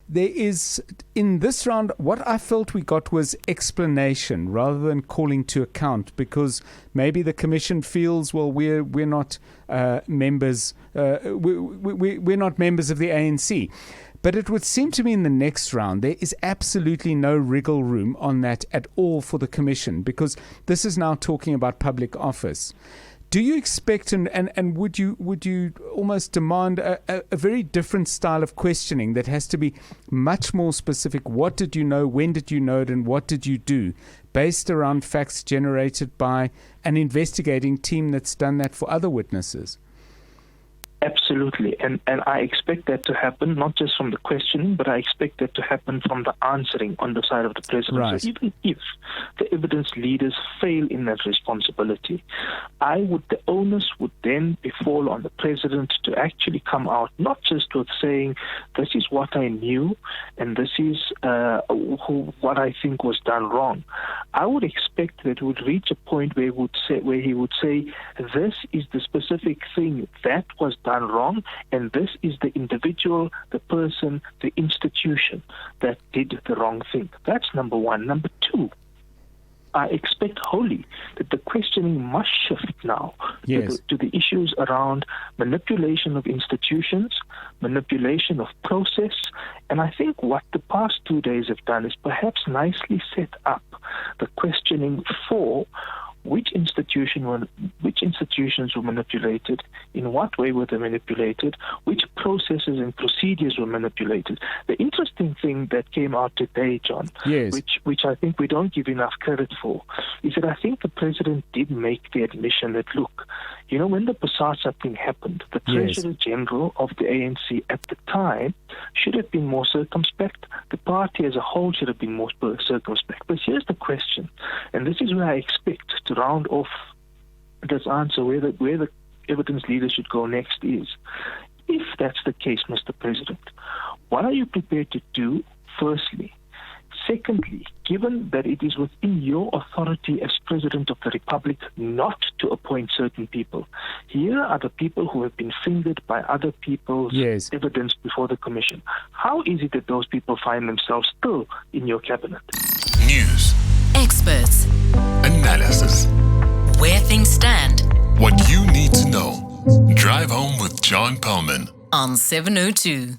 there is, in this round, what I felt we got was explanation rather than calling to account, because maybe the Commission feels, well, we're not members, we're not members of the ANC. But it would seem to me in the next round, there is absolutely no wriggle room on that at all for the Commission, because this is now talking about public office. Do you expect and would you almost demand a very different style of questioning that has to be much more specific? What did you know? When did you know it? And what did you do? Based around facts generated by an investigating team that's done that for other witnesses. Absolutely. And I expect that to happen, not just from the questioning, but I expect that to happen from the answering on the side of the president. Right. So even if the evidence leaders fail in that responsibility, the onus would then fall on the president to actually come out, not just with saying, this is what I knew and this is what I think was done wrong. I would expect that it would reach a point where he would say, this is the specific thing that was done wrong, and this is the individual, the person, the institution that did the wrong thing. That's number one. Number two, I expect wholly that the questioning must shift now to the issues around manipulation of institutions, manipulation of process, and I think what the past 2 days have done is perhaps nicely set up the questioning for which institutions were manipulated, in what way were they manipulated, which processes and procedures were manipulated. The interesting thing that came out today, John, which I think we don't give enough credit for, is that I think the president did make the admission that, look, when the Bosasa thing happened, the Treasurer General of the ANC at the time should have been more circumspect. The party as a whole should have been more circumspect. But here's the question, and this is where I expect to round off this answer, where the evidence leaders should go next is, if that's the case, Mr. President, what are you prepared to do, firstly? Secondly, given that it is within your authority as President of the Republic not to appoint certain people, here are the people who have been fingered by other people's evidence before the Commission. How is it that those people find themselves still in your cabinet? News. Experts. Analysis. Where things stand. What you need to know. Drive home with John Perlman On 702.